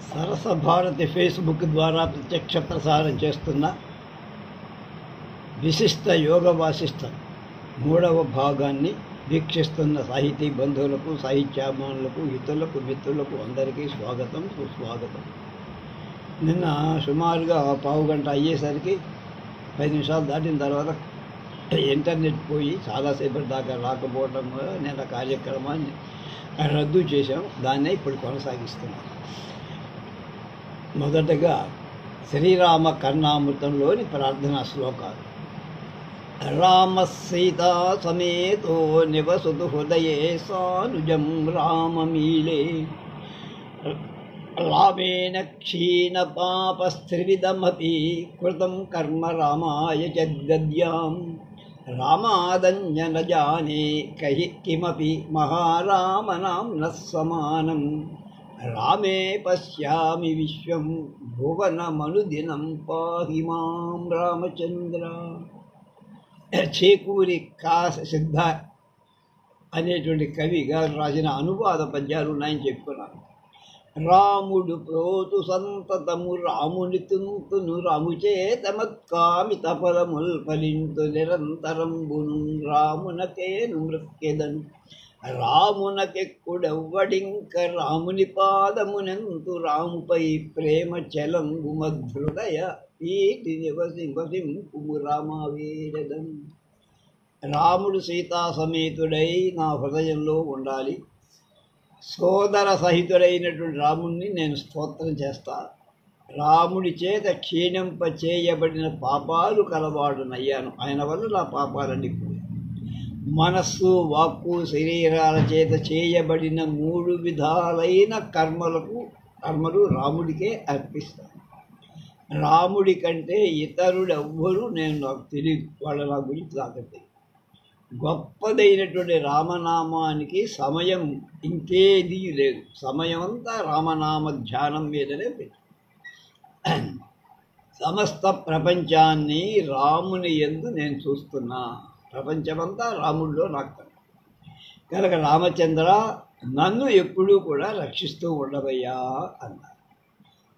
సరస Bharati Facebook ద్వారా ప్రత్యక్ష ప్రసారం చేస్తున్న విశిష్ట యోగ వాసిష్ట 3వ భాగాన్ని వీక్షిస్తున్న సాహితీ బంధువులకు, సాహిత్యాభిమానులకు, హితులకు, మిత్రులకు అందరికీ స్వాగతం, సుస్వాగతం. నిన్న సుమారుగా పావు గంట అయ్యేసరికి 10 నిమిషాలు దాటిన తర్వాత ఇంటర్నెట్ పోయి చాలాసేపటి దాకా రాకపోవడం వల్ల నిన్న కార్యక్రమాన్ని రద్దు చేశాం. దాన్నే ఇప్పుడు కొనసాగిస్తున్నాం. మొదటగా శ్రీరామ కర్ణామృతంలోని ప్రార్థనా శ్లోకాలు. రామ సీతా సమేతో నివసతు హృదయే సానుజం రామమీలే రామేణ క్షీణ పాపస్త్రివిధమపి కృతం కర్మ రామాయ జగద్యాం రామాదన్య న జానే కహి కిమపి మహారామనామ్న సమానం రామే పశ్యామి విశ్వం భువనమనుదినం పాహి మాం రామచంద్ర. చేకూరి కాస సిద్ధ అనేటువంటి కవి గారు రాసిన అనువాద పద్యాలు ఉన్నాయని చెప్పుకున్నాను. రాముడు ప్రోతు సంతతము రాముని తుంతును రాముచేతమత్కామి తపలముల్ ఫలింతు నిరంతరంబును రామునకేను మృక్కెదను రామునకెక్కుడెవ్వడింక రాముని పాదమునెంతు రాముపై ప్రేమ చలంబు మధృదయ ఈటి నివసింపుము రామావేరదం. రాముడు సీతా సమేతుడై నా హృదయంలో ఉండాలి. సోదర సహితుడైనటువంటి రాముణ్ణి నేను స్తోత్రం చేస్తా. రాముడి చేత క్షీణింప చేయబడిన పాపాలు కలవాడునయ్యాను. ఆయన వల్ల నా పాపాలన్నీ పోయాయి. మనస్సు, వాక్కు, శరీరాల చేత చేయబడిన 3 విధాలైన కర్మలు రాముడికే అర్పిస్తాను. రాముడి కంటే ఇతరుడెవ్వరూ నాకు తెలియదు. వాళ్ళ నా గురించి నాకు తెలియదు. గొప్పదైనటువంటి రామనామానికి సమయం ఇంకేది లేదు. సమయం అంతా రామనామ ధ్యానం మీదనే పెట్టి సమస్త ప్రపంచాన్ని రాముని యందు నేను చూస్తున్నా. ప్రపంచమంతా రాముడిలో నాకు కనుక రామచంద్ర నన్ను ఎప్పుడూ కూడా రక్షిస్తూ ఉండవయ్యా అన్నారు.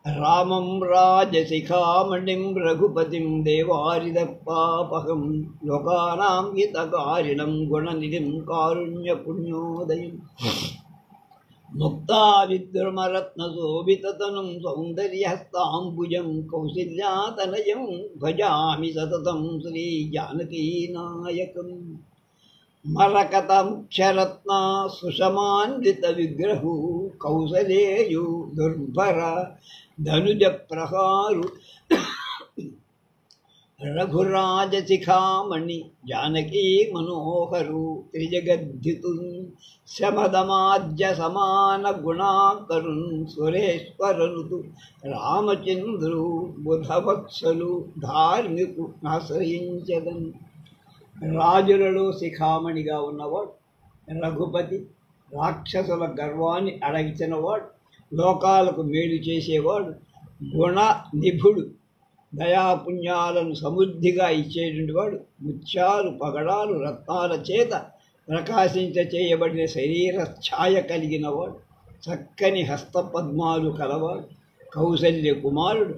రామం రాజశిఖామణిం రఘుపతిం దేవారిదపాపహం లోకానాం హితకారిణం గుణనిధిం కారుణ్య పుణ్యోదయం ముక్తా విద్రుమరత్నశోభితతనుం సౌందర్యహస్తాంబుజం కౌసల్యాతనయం భజామి సతతం శ్రీ జానకీనాయకం. మరకతముక్షరత్న సుషమాన్విత విగ్రహు కౌసలేయు దుర్భర ధనుజ ప్రహారు రఘురాజశిఖామణి జానకీ మనోహరు త్రిజగద్ధితు శమదమాజ్య సమాన గుణాకరున్ సురేశ్వరనుతు రామచంద్రు బుధవత్సలు ధార్మికు ఆశ్రయించదన్. రాజులలో శిఖామణిగా ఉన్నవాడు రఘుపతి. రాక్షసుల గర్వాన్ని అడగించినవాడు, లోకాలకు మేలు చేసేవాడు, గుణ నిభుడు, దయాపుణ్యాలను సమృద్ధిగా ఇచ్చేటువంటి వాడు, ముత్యాలు, పగడాలు, రత్నాల చేత ప్రకాశించ చేయబడిన శరీర ఛాయ కలిగిన వాడు, చక్కని హస్తపద్మాలు కలవాడు, కౌసల్య కుమారుడు,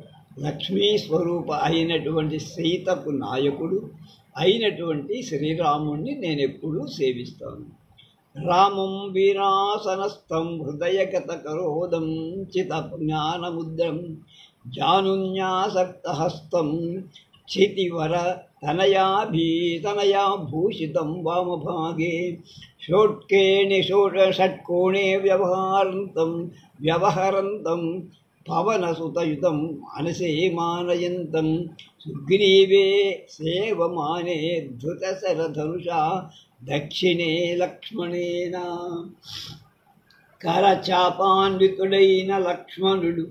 లక్ష్మీ స్వరూప అయినటువంటి సీతకు నాయకుడు అయినటువంటి శ్రీరాముణ్ణి నేను ఎప్పుడూ సేవిస్తాను. రామం వీరాసనస్థం హృదయగత కరోదం చిత జ్ఞానముద్రం జానున్యాసక్తహస్తం చితివర తనయా భూషితం వామభాగే షోట్కేణి షట్కోణే వ్యవహరంతం పవనసుతయుతం మనసే మానయంతం సుగ్రీవే సేవమానే ధృతశరధనుషా దక్షిణే లక్ష్మణేన. కరచాపాన్వితుడైన లక్ష్మణుడు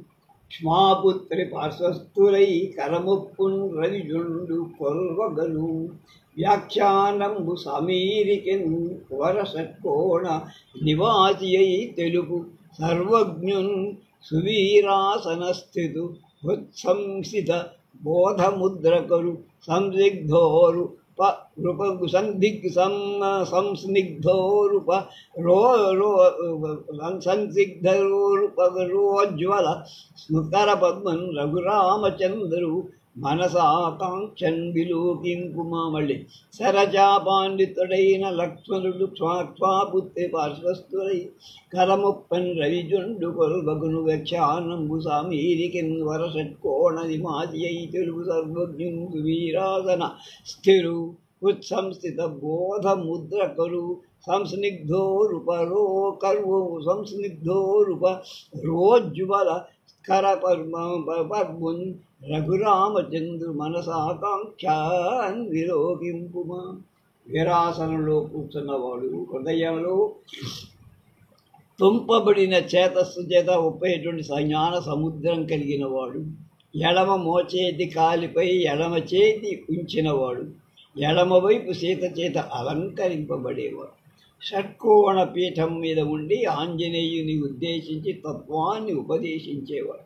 క్ష్మాపుత్రి పార్శ్వస్థులై కరముప్పున్ రవిజుండు కొల్వగను వ్యాఖ్యానంబు సమీరికెన్ వరషట్కోణ నివాసి అయి తెలుపు సర్వజ్ఞున్ సువీరాసనస్థితు ఉత్సంసిత బోధముద్రకరు సందిగ్ధోరు సంస్నిగ్ధోరూప సంసిగ్ధరోజ్వల స్మృతర పద్మం రఘురామచంద్రు మనసాకాంక్షన్ విలోకింపుమా. మళ్ళీ సరచాపాండితుడైన లక్ష్మణుడు క్ష్వాపుత్రి పార్శ్వస్థుడై కరముప్పన్ రవిజుండు కొల్వగును వ్యాఖ్యానంబు సామీరికిన్ వరషట్కోణది మాది అయి తెలుగు సర్వజ్ఞం సువీరాసన స్థిరు ఉత్సంస్థిత బోధ ముద్రకరు సంస్నిగ్ధోరూప రోజ్వల కర పద్మున్ రఘురామచంద్రు మనసాకాంక్షాన్ విలోకింపుమా. వీరాసనంలో కూర్చున్నవాడు హృదయంలో తుంపబడిన చేతస్సు చేత ఒప్పేటువంటి జ్ఞాన సముద్రం కలిగిన వాడు, ఎడమ మోచేతి కాలిపై ఎడమ చేతి ఉంచినవాడు, ఎడమవైపు సీత చేత అలంకరింపబడేవాడు, షట్కోణ పీఠం మీద ఉండి ఆంజనేయుని ఉద్దేశించి తత్వాన్ని ఉపదేశించేవాడు,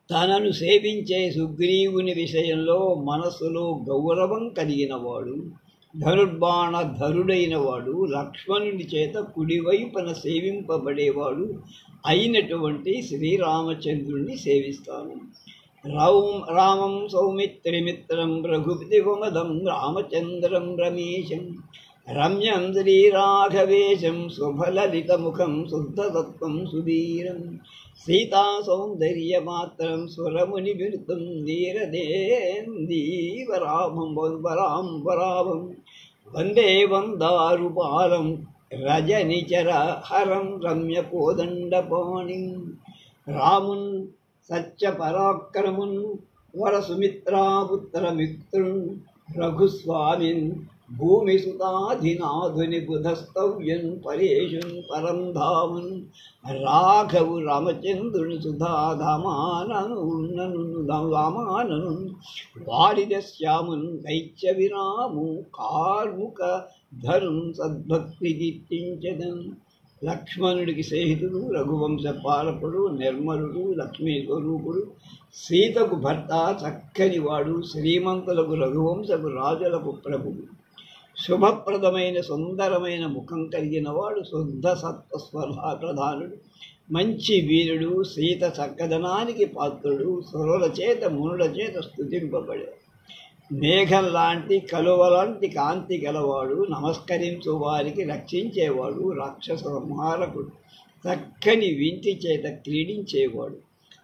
తనను సేవించే సుగ్రీవుని విషయంలో మనస్సులో గౌరవం కలిగినవాడు, ధనుర్బాణ ధరుడైన వాడు, లక్ష్మణుని చేత కుడివైపున సేవింపబడేవాడు అయినటువంటి శ్రీరామచంద్రుణ్ణి సేవిస్తాను. రామం సౌమిత్రిమిత్రం రఘుపతివమదం రామచంద్రం రమేశం రమ్యం శ్రీరాఘవేశం శుభలలితముఖం శుద్ధతత్వం సుధీరం సీతా సౌందర్యమాత్రం స్వరముని విరుతం నీరదేందీవరామం వరాంబరామం వందే వందారుపాలం రజనిచర హరం రమ్య కోదండపాణిం. రామున్ సత్యపరాక్రమున్ వరసుమిత్రాపుత్రమిత్రున్ రఘుస్వామిన్ భూమిసుతాధినాధుని బుధస్తవ్యన్ పరేషున్ పరం ధామన్ రాఘవు రామచంద్రుని సుధాధామానను వాడిదశ్యామున్ దైత్య విరాము కార్ముక ధరున్ సద్భక్తి కీర్తించదన్. లక్ష్మణుడికి స్నేహితుడు, రఘువంశ పాలకుడు, నిర్మలుడు, లక్ష్మీ స్వరూపుడు, సీతకు భర్త, చక్కని వాడు, శ్రీమంతులకు రఘువంశకు రాజులకు ప్రభువు, శుభప్రదమైన సుందరమైన ముఖం కలిగిన వాడు, శుద్ధ సత్వస్వభా ప్రధానుడు, మంచి వీరుడు, సీత చక్కదనానికి పాత్రుడు, సురుల చేత మునుల చేత స్తుతింపబడే మేఘం లాంటి కలువ లాంటి కాంతి గలవాడు, నమస్కరించు వారికి రక్షించేవాడు, రాక్షస సంహారకుడు, చక్కని వింటి చేత క్రీడించేవాడు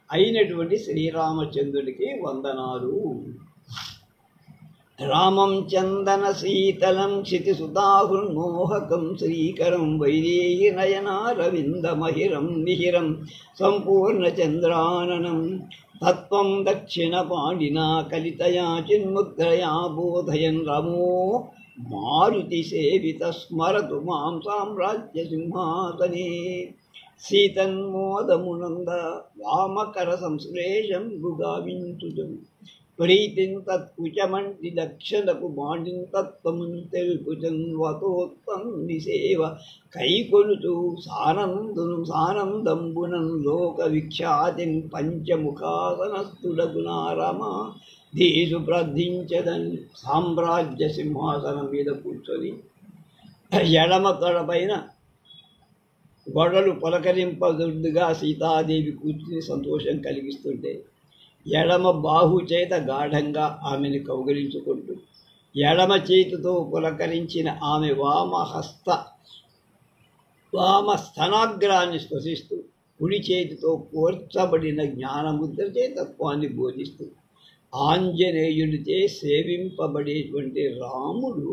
అయినటువంటి శ్రీరామచంద్రుడికి వందనాలు. రామం చందన శీతలం క్షితిసుతాహృన్మోహకం శ్రీకరం వైదేహి నయనారవిందమహిరం మిహిరం సంపూర్ణ చంద్రాననం తత్వం దక్షిణ పాణినా కలితయా చిన్ముద్రయా బోధయన్ రమో మారుతి సేవిత స్మరతు మాం సామ్రాజ్య సింహాసనే. సీతన్మోదమునంద వామకర సంశ్లేషం గుగావించుజం ప్రీతిం తత్కుచమంటి దక్షిణకు బాణిం తత్వమున్ తెలుపుచన్ వతోత్తం నిసేవ కైకొలుతూ సానందంబునం లోక విఖ్యాతిన్ పంచముఖాసనస్థుడగునారమ దేశు ప్రార్థించదన్. సామ్రాజ్య సింహాసనం మీద కూర్చొని ఎడమ తొడపైన గొడవలు పలకరింపదుగా సీతాదేవి కూర్చుని సంతోషం కలిగిస్తుంటే, ఎడమ బాహు చేత గాఢంగా ఆమెను కౌగిలించుకుంటూ ఎడమ చేతితో పులకరించిన ఆమె వామ స్తనాగ్రాన్ని స్పృశిస్తూ కుడి చేతితో కూర్చబడిన జ్ఞానముద్ర చే తత్వాన్ని బోధిస్తూ ఆంజనేయుడిచే సేవింపబడేటువంటి రాముడు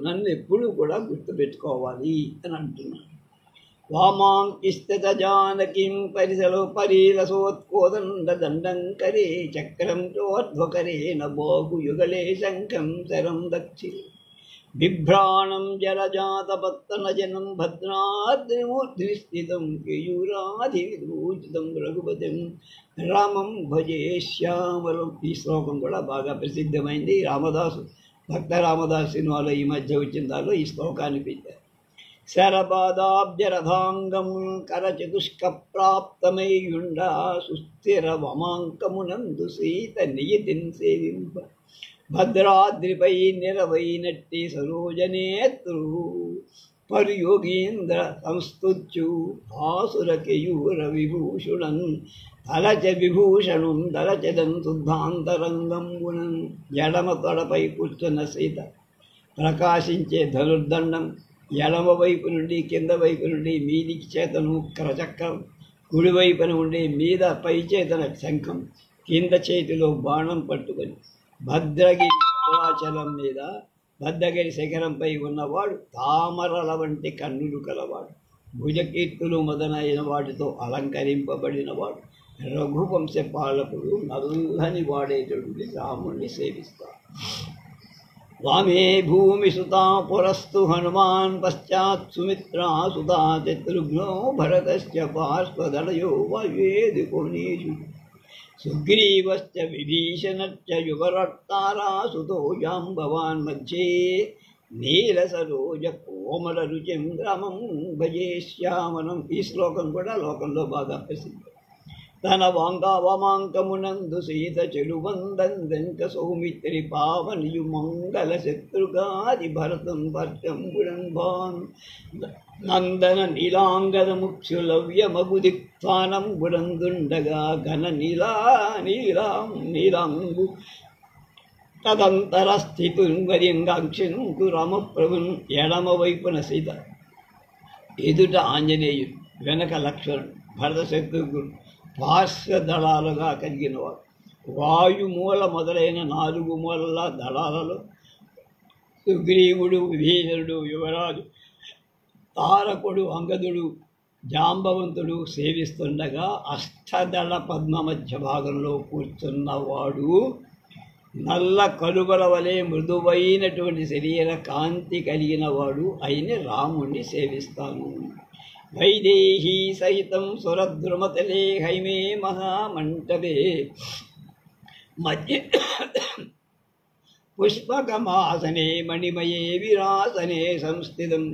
నన్ను ఎప్పుడూ కూడా గుర్తుపెట్టుకోవాలి అని అంటున్నాడు. వామాంకిస్థిత జానకీం పరిలసోత్కోదండ దండంకరే చక్రం చోర్ధ్వకరేణ బాహుయుగలే శంఖం శరం దక్షి బిభ్రాణం జలజాతపత్తనజనం భద్రాద్రిమూర్ధిస్థితం కేయూరాధివిదూచితం రఘుపతిం రామం భజే శ్యామలం. ఈ శ్లోకం కూడా బాగా ప్రసిద్ధమైంది. భక్త రామదాసు సినిమాలో ఈ మధ్య వచ్చిన దానిలో ఈ శ్లోకాన్ని పెట్టారు. శరబాదాబ్జరథాంగం కరచతుష్క ప్రాప్తమయ్యుండా సుస్థిర వమాంకమునందు సీత నియతిన్ సేవింప భద్రాద్రిపై నిరవైనట్టి సరోజనేత్రు పర్యోగీంద్ర సంస్తుత్యు భాసురకేయూర విభూషుణన్ తలచ విభూషణం తలచదం శుద్ధాంతరంగంబునం ఎడమ తొడపై కూర్చున్న సీత ప్రకాశించే ధనుర్దండం ఎడమ వైపు నుండి కింద వైపు నుండి మీదికి చేతను కరచక్రం కుడివైపున ఉండే మీద పై చేతన శంఖం కింద చేతిలో బాణం పట్టుకొని భద్రగిరి భద్రాచలం మీద భద్రగిరి శిఖరంపై ఉన్నవాడు తామరల వంటి కన్నులు కలవాడు భుజకీర్తులు మొదలైన వాటితో అలంకరింపబడినవాడు రఘువంశ పాలకుడు నల్లని వాడేటటువంటి రాముణ్ణి సేవిస్తాడు. వామే భూమి సుతా పురస్తు హనుమాన్ పశ్చాత్ సుమిత్రా సుతా శత్రుఘ్నో భరతశ్చ పార్శ్వదళయో వాయువేది కోణీషు సుగ్రీవశ్చ విభీషణశ్చ యువరత్తారాసుతో జాంబవాన్ మధ్యే నీలసరోజ కోమల రుచిం గ్రామం భజే శ్యామనం. ఈ శ్లోకం కూడా లోకంలో బాగా ప్రసిద్ధం. తన వాంకావమాంకమునందు సీత చెలువందంక సౌమిత్రి పావనియు మంగళ శత్రుగాది భరతం భర్తంబుడం భాన్ నందన నీలాంగద ముఖ్యులవ్యమగు దిక్పానం బుడందుండగా ఘన నీలాంగు తదంతర స్థితుర్వరింగాక్షింకు రామప్రభున్. ఎడమ వైపున సీత, ఎదుట ఆంజనేయుడు, వెనక లక్ష్మణుడు, భరత శత్రుఘ్నుడు పార్శ్వదళాలుగా కలిగినవాడు. వాయుమూల మొదలైన 4 మూలల దళాలలో సుగ్రీవుడు, విభీషణుడు, యువరాజు, తారకుడు, అంగదుడు, జాంబవంతుడు సేవిస్తుండగా అష్టదళ పద్మ మధ్య భాగంలో కూర్చున్నవాడు నల్ల కలువల వలె మృదువైనటువంటి శరీర కాంతి కలిగిన వాడు అయిన రాముణ్ణి సేవిస్తాను. వైదేహీ సహితం సురద్రుమతలే హైమే మహామంటపే మధ్య పుష్పకమాసనే మణిమయే విరాసనే సంస్థితం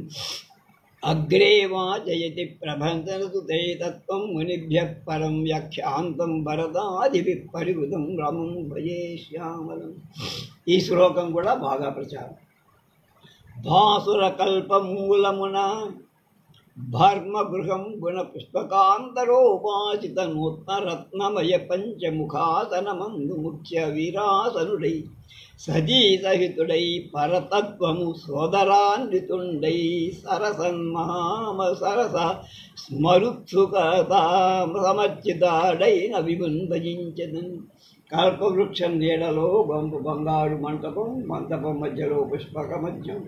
అగ్రే వాచయతి ప్రభంజనసుతే తత్వం మునిభ్యః పరం వ్యాఖ్యాంతం భరతాదిభిః పరివృతం రామం భజే శ్యామలం. ఈ శ్లోకం కూడా బాగా ప్రచారం. భాసుర కల్పమూలమున భర్మగృహం గుణ పుష్పకాంతరోపాచిత నూత్నరత్నమయ పంచముఖాసనమందు ముఖ్య వీరాసనుడై సజీసహితుడై పరతత్వము సోదరాన్వితుండై సరస స్మరుత్సుకత సమర్చితాడైన విభున్ భజించదన్. కల్పవృక్షం నీడలో బంగారు మంటపం మధ్యలో పుష్పక మధ్యం,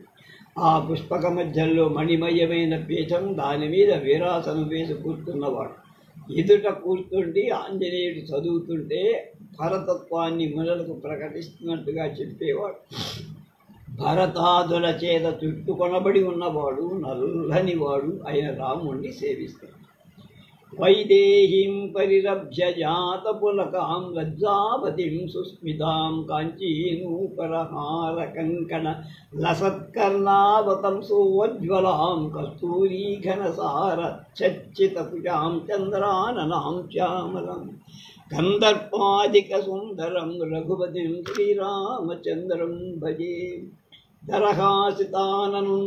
ఆ పుష్పక మధ్యంలో మణిమయమైన పీఠం, దాని మీద వీరాసనం వేసి కూర్చున్నవాడు. ఎదుట కూర్చుండి ఆంజనేయుడు చదువుతుంటే భరతత్వాన్ని మునులకు ప్రకటిస్తున్నట్టుగా చెప్పేవాడు. భరతాదుల చేత చుట్టుకొనబడి ఉన్నవాడు నల్లని అయిన రాముణ్ణి సేవిస్తాడు. వైదేహీం పరిరభ్య జాత పులకాం లజ్జావతిం సుస్మితాం కాంచీనూపరహార కంకణ లసత్కర్ణావతంసోజ్వలాం కస్తూరీఘనసార చర్చితపుజాం చంద్రాననాం శ్యామలం కందర్పాదిక సుందరం రఘుపతిం శ్రీరామచంద్రం భజే. దరహాసితానను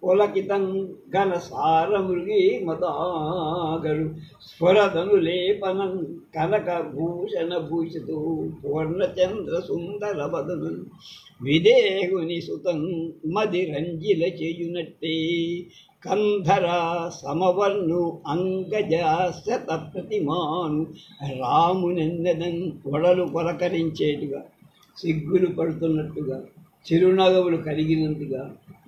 పులకితం ఘనసార మృగీ మదాగరు స్ఫురదను లేపనం కనకభూషణ భూషితో పూర్ణచంద్ర సుందర వదను విదేహుని సుతం మదిరంజిల చేయునట్టే కంధర సమవర్ణు అంగజ శత ప్రతిమాను రామునెందనన్. ఒడలు పలకరించేట్టుగా, సిగ్గులు పడుతున్నట్టుగా, చిరునగవులు కలిగినంతగా,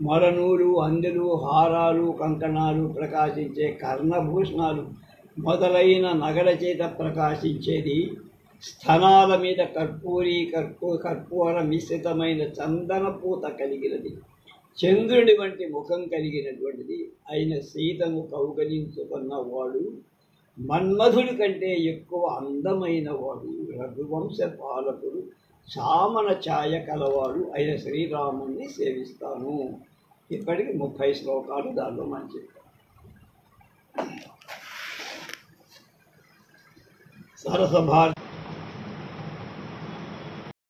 మొరనూలు, అందెలు, హారాలు, కంకణాలు ప్రకాశించే కర్ణభూషణాలు మొదలైన నగల చేత ప్రకాశించేది. స్థనాల మీద కర్పూర మిశ్రితమైన చందన పూత కలిగినది. చంద్రుడి వంటి ముఖం కలిగినటువంటిది అయిన సీతను కౌగలించుకున్నవాడు మన్మధుడి కంటే ఎక్కువ అందమైన వాడు. రఘువంశ పాలకుడు చామన ఛాయ కలవాడు అయిన శ్రీరాముణ్ణి సేవిస్తాను. ఇప్పటికి 30 శ్లోకాలు దానిలో మంచి సరస భారతి